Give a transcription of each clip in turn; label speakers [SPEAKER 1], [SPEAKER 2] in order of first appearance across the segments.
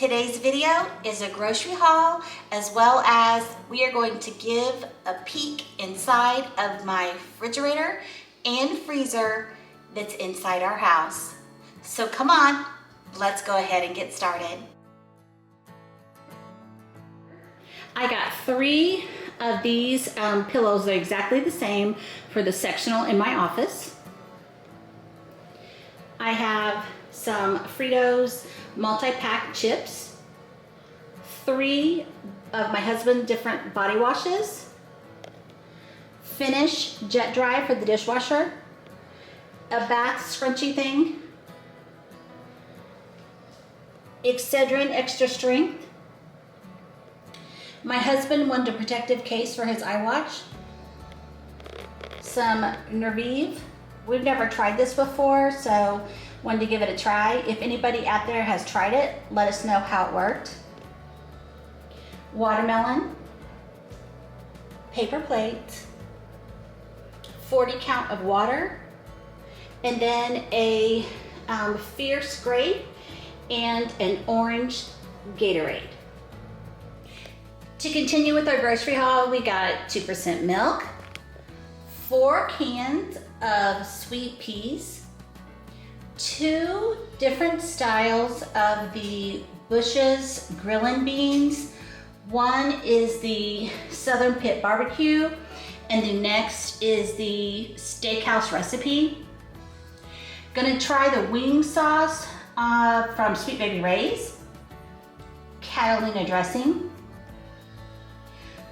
[SPEAKER 1] Today's video is a grocery haul, as well as we are going to give a peek inside of my refrigerator and freezer that's inside our house. So come on, let's go ahead and get started. I got 3 of these pillows. They're exactly the same for the sectional in my office. I have some Fritos multi-pack chips, 3 of my husband's different body washes, Finish Jet Dry for the dishwasher, a bath scrunchie thing, Excedrin Extra Strength. My husband wanted a protective case for his iWatch, some Nervive. We've never tried this before, so wanted to give it a try. If anybody out there has tried it, let us know how it worked. Watermelon, paper plate, 40 count of water, and then a Fierce Grape and an orange Gatorade. To continue with our grocery haul, we got 2% milk, 4 cans of sweet peas, 2 different styles of the Bush's grilling beans. One is the Southern Pit Barbecue, and the next is the Steakhouse Recipe. Gonna try the wing sauce from Sweet Baby Ray's, Catalina dressing,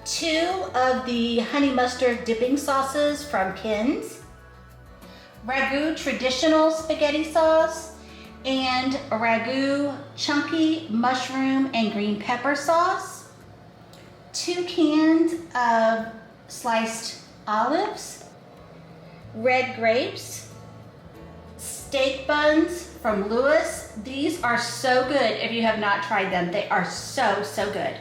[SPEAKER 1] 2 of the honey mustard dipping sauces from Ken's, Ragu traditional spaghetti sauce, and Ragu chunky mushroom and green pepper sauce, 2 cans of sliced olives, red grapes, steak buns from Lewis. These are so good if you have not tried them. They are so good.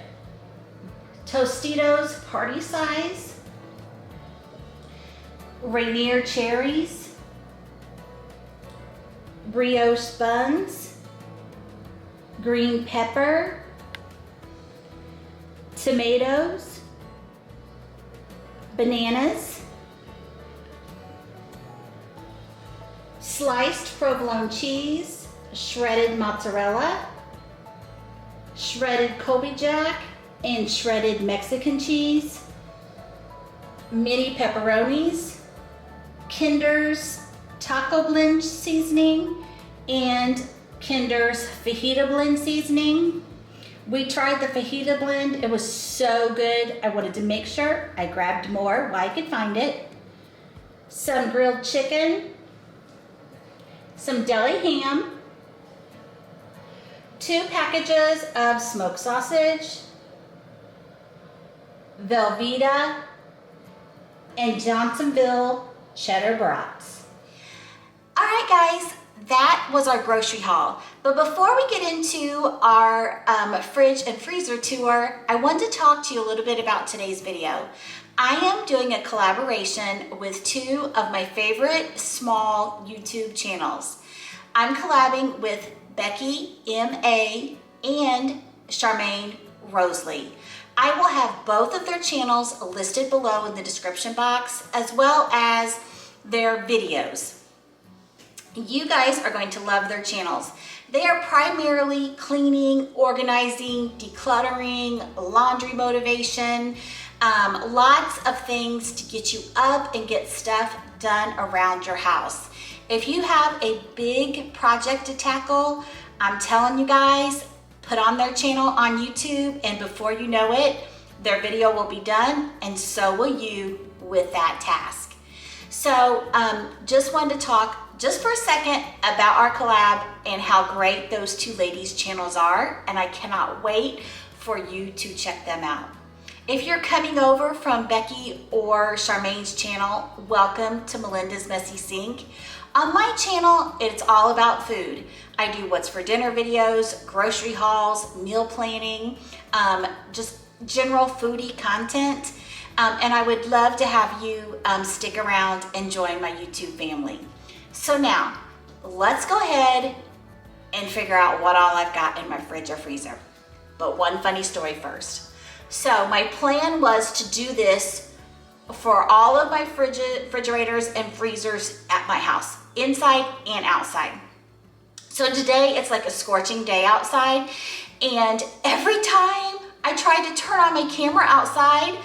[SPEAKER 1] Tostitos party size, Rainier cherries, brioche buns, green pepper, tomatoes, bananas, sliced provolone cheese, shredded mozzarella, shredded Colby Jack, and shredded Mexican cheese, mini pepperonis, Kinder's taco blend seasoning, and Kinder's fajita blend seasoning. We tried the fajita blend. It was so good. I wanted to make sure I grabbed more while I could find it. Some grilled chicken, some deli ham, 2 packages of smoked sausage, Velveeta, and Johnsonville cheddar brats. All right, guys, that was our grocery haul. But before we get into our fridge and freezer tour, I want to talk to you a little bit about today's video. I am doing a collaboration with 2 of my favorite small YouTube channels. I'm collabing with Becky M.A. and Charmaine Rosalie. I will have both of their channels listed below in the description box, as well as their videos. You guys are going to love their channels. They are primarily cleaning, organizing, decluttering, laundry motivation, lots of things to get you up and get stuff done around your house. If you have a big project to tackle, I'm telling you guys, put on their channel on YouTube, and before you know it, their video will be done, and so will you with that task. So just wanted to talk just for a second about our collab and how great those 2 ladies' channels are, and I cannot wait for you to check them out. If you're coming over from Becky or Charmaine's channel, welcome to Melinda's Messy Sink. On my channel, it's all about food. I do what's for dinner videos, grocery hauls, meal planning, just general foodie content. And I would love to have you stick around and join my YouTube family. So now, let's go ahead and figure out what all I've got in my fridge or freezer. But one funny story first. So my plan was to do this for all of my refrigerators and freezers at my house, inside and outside. So today it's like a scorching day outside, and every time I tried to turn on my camera outside,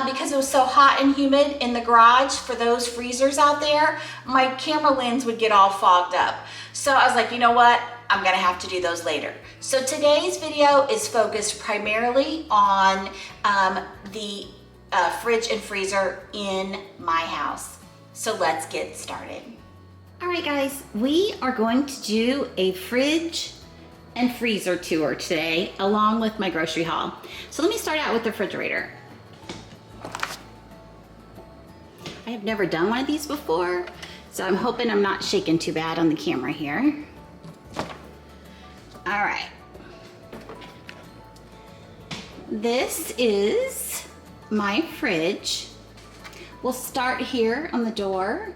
[SPEAKER 1] because it was so hot and humid in the garage for those freezers out there, my camera lens would get all fogged up. So I was like, you know what? I'm gonna have to do those later. So today's video is focused primarily on the fridge and freezer in my house. So let's get started. All right, guys, we are going to do a fridge and freezer tour today, along with my grocery haul. So let me start out with the refrigerator. I have never done one of these before, so I'm hoping I'm not shaking too bad on the camera here. All right. This is my fridge. We'll start here on the door.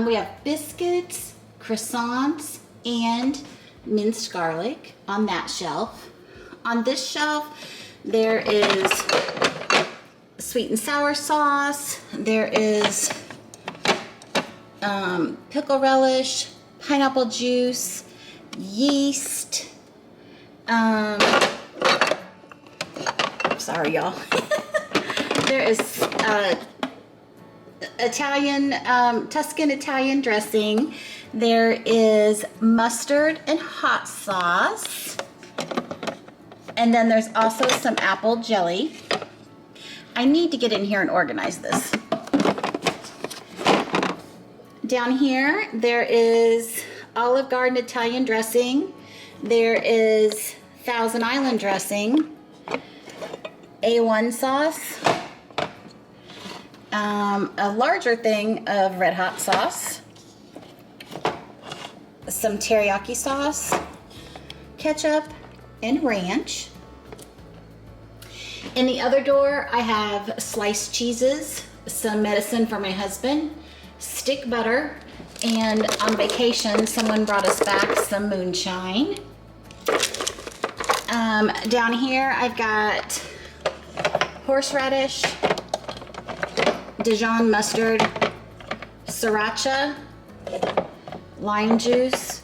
[SPEAKER 1] We have biscuits, croissants, and minced garlic on that shelf. On this shelf, there is sweet and sour sauce. There is pickle relish, pineapple juice, yeast. Sorry, y'all. There is Tuscan Italian dressing. There is mustard and hot sauce. And then there's also some apple jelly. I need to get in here and organize this. Down here, there is Olive Garden Italian dressing. There is Thousand Island dressing, A1 sauce, a larger thing of red hot sauce, some teriyaki sauce, ketchup, and ranch. In the other door, I have sliced cheeses, some medicine for my husband, stick butter, and on vacation, someone brought us back some moonshine. Down here, I've got horseradish, Dijon mustard, sriracha, lime juice,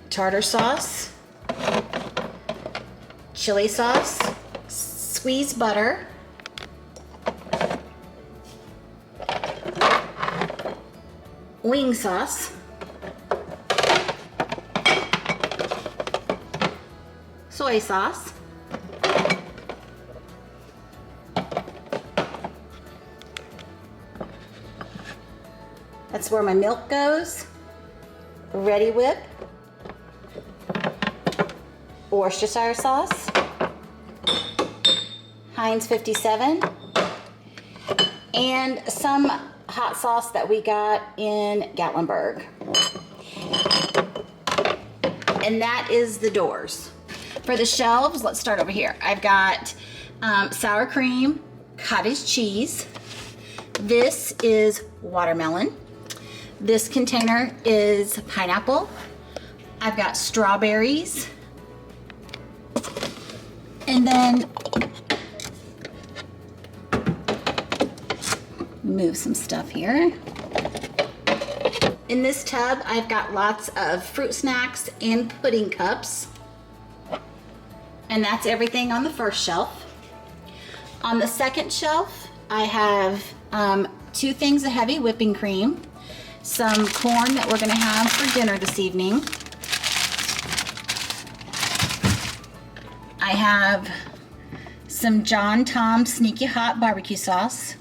[SPEAKER 1] tartar sauce, chili sauce, squeezed butter, wing sauce, soy sauce, that's where my milk goes, Ready Whip, Worcestershire sauce, Heinz 57, and some hot sauce that we got in Gatlinburg. And that is the doors. For the shelves, let's start over here. I've got sour cream, cottage cheese. This is watermelon. This container is pineapple. I've got strawberries. And then move some stuff here. In this tub, I've got lots of fruit snacks and pudding cups. And that's everything on the first shelf. On the second shelf, I have 2 things of heavy whipping cream, some corn that we're gonna have for dinner this evening. I have some John Tom Sneaky Hot barbecue sauce,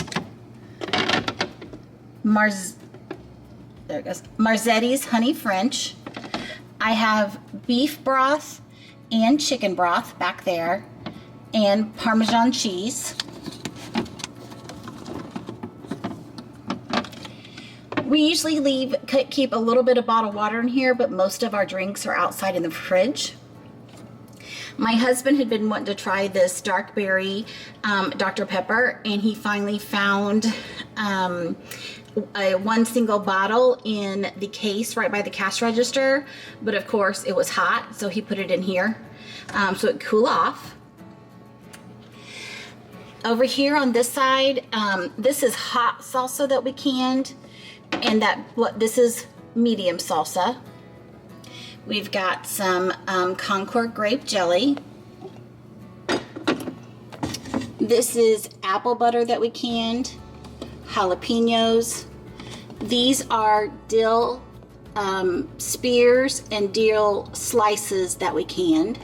[SPEAKER 1] Marzetti's Honey French. I have beef broth and chicken broth back there, and Parmesan cheese. We usually keep a little bit of bottled water in here, but most of our drinks are outside in the fridge. My husband had been wanting to try this dark berry Dr. Pepper, and he finally found one single bottle in the case right by the cash register, but of course it was hot, so he put it in here so it cool off. Over here on this side, this is hot salsa that we canned, and this is medium salsa. We've got some Concord grape jelly. This is apple butter that we canned, jalapenos. These are dill spears and dill slices that we canned.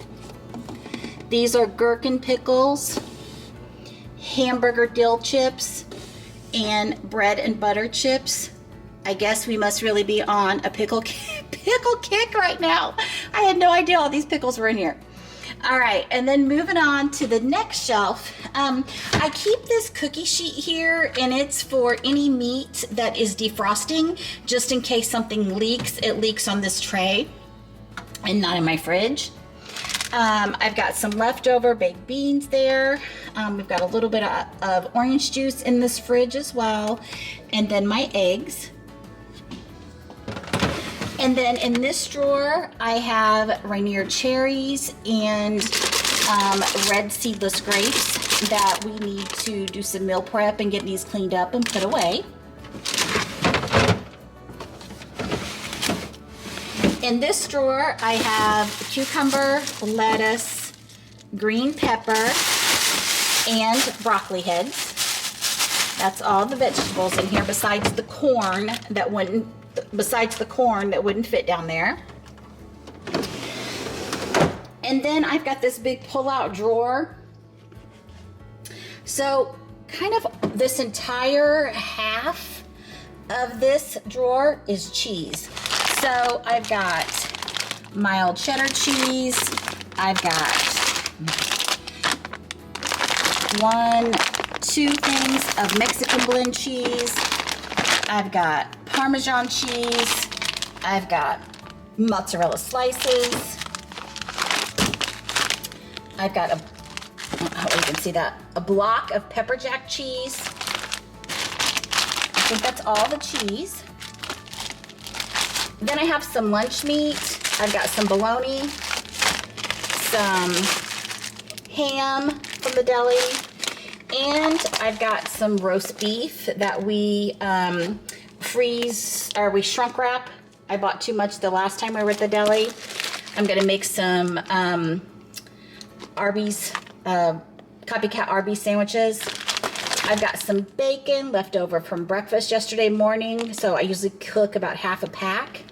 [SPEAKER 1] These are gherkin pickles, hamburger dill chips, and bread and butter chips. I guess we must really be on a pickle kick right now. I had no idea all these pickles were in here. All right, and then moving on to the next shelf. I keep this cookie sheet here, and it's for any meat that is defrosting, just in case something leaks. It leaks on this tray and not in my fridge. I've got some leftover baked beans there. We've got a little bit of orange juice in this fridge as well, and then my eggs. And then in this drawer, I have Rainier cherries and red seedless grapes that we need to do some meal prep and get these cleaned up and put away. In this drawer, I have cucumber, lettuce, green pepper, and broccoli heads. That's all the vegetables in here besides the corn that wouldn't fit down there. And then I've got this big pull-out drawer. So kind of this entire half of this drawer is cheese. So I've got mild cheddar cheese. I've got 2 things of Mexican blend cheese. I've got Parmesan cheese. I've got mozzarella slices. I've got you can see that, a block of pepper jack cheese. I think that's all the cheese. Then I have some lunch meat. I've got some bologna, some ham from the deli, and I've got some roast beef that we we shrunk wrap. I bought too much the last time we were at the deli. I'm gonna make some Arby's, copycat Arby's sandwiches. I've got some bacon left over from breakfast yesterday morning, so I usually cook about half a pack.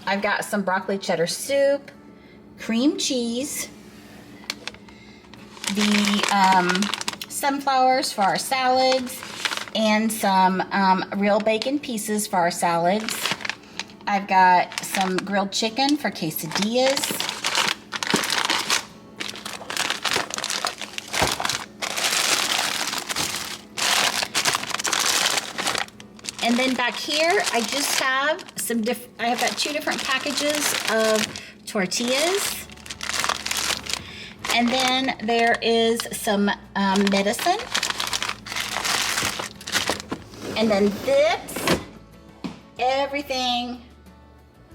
[SPEAKER 1] I've got some broccoli cheddar soup, cream cheese, the sunflowers for our salads, and some real bacon pieces for our salads. I've got some grilled chicken for quesadillas. And then back here, I just have I have got 2 different packages of tortillas. And then there is some medicine. And then this, everything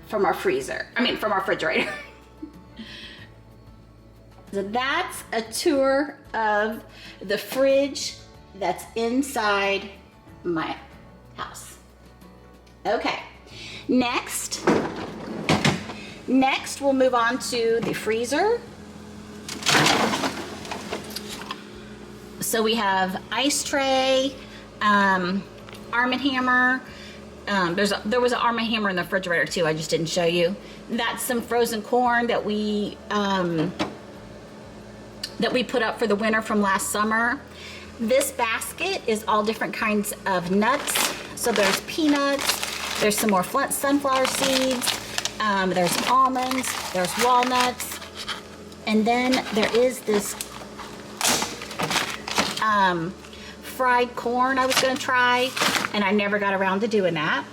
[SPEAKER 1] from our freezer. From our refrigerator. So that's a tour of the fridge that's inside my house. Okay, next we'll move on to the freezer. So we have ice tray, Arm & Hammer. There was an Arm & Hammer in the refrigerator too, I just didn't show you. That's some frozen corn that we put up for the winter from last summer. This basket is all different kinds of nuts. So there's peanuts, there's some more sunflower seeds, there's almonds, there's walnuts, and then there is this fried corn I was gonna try, and I never got around to doing that.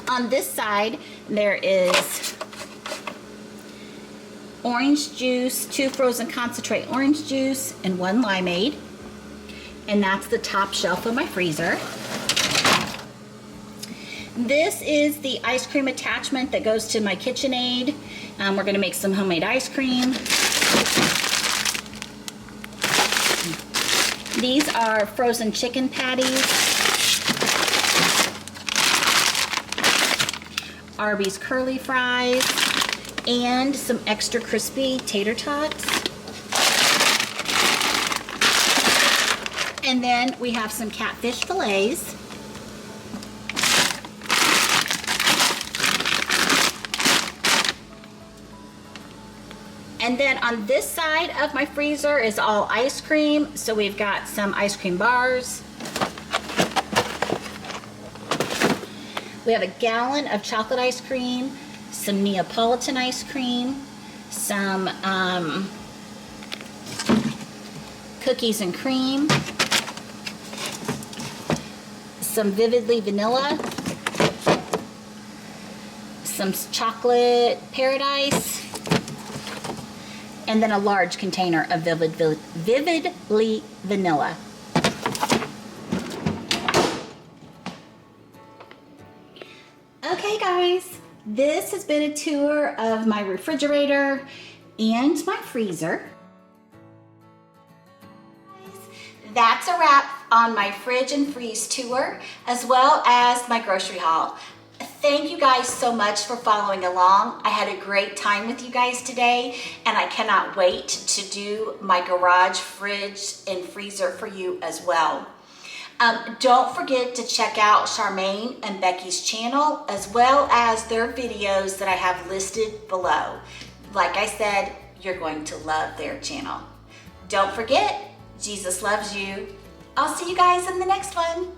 [SPEAKER 1] On this side, there is orange juice, 2 frozen concentrate orange juice, and 1 limeade. and that's the top shelf of my freezer. This is the ice cream attachment that goes to my KitchenAid. We're gonna make some homemade ice cream. These are frozen chicken patties, Arby's curly fries, and some extra crispy tater tots. And then we have some catfish fillets. And then on this side of my freezer is all ice cream. So we've got some ice cream bars. We have a gallon of chocolate ice cream, some Neapolitan ice cream, some cookies and cream, some Vividly Vanilla, some chocolate paradise, and then a large container of Vividly Vanilla. Okay guys, this has been a tour of my refrigerator and my freezer. That's a wrap on my fridge and freeze tour, as well as my grocery haul. Thank you guys so much for following along. I had a great time with you guys today, and I cannot wait to do my garage, fridge, and freezer for you as well. Don't forget to check out Charmaine and Becky's channel, as well as their videos that I have listed below. Like I said, you're going to love their channel. Don't forget, Jesus loves you. I'll see you guys in the next one.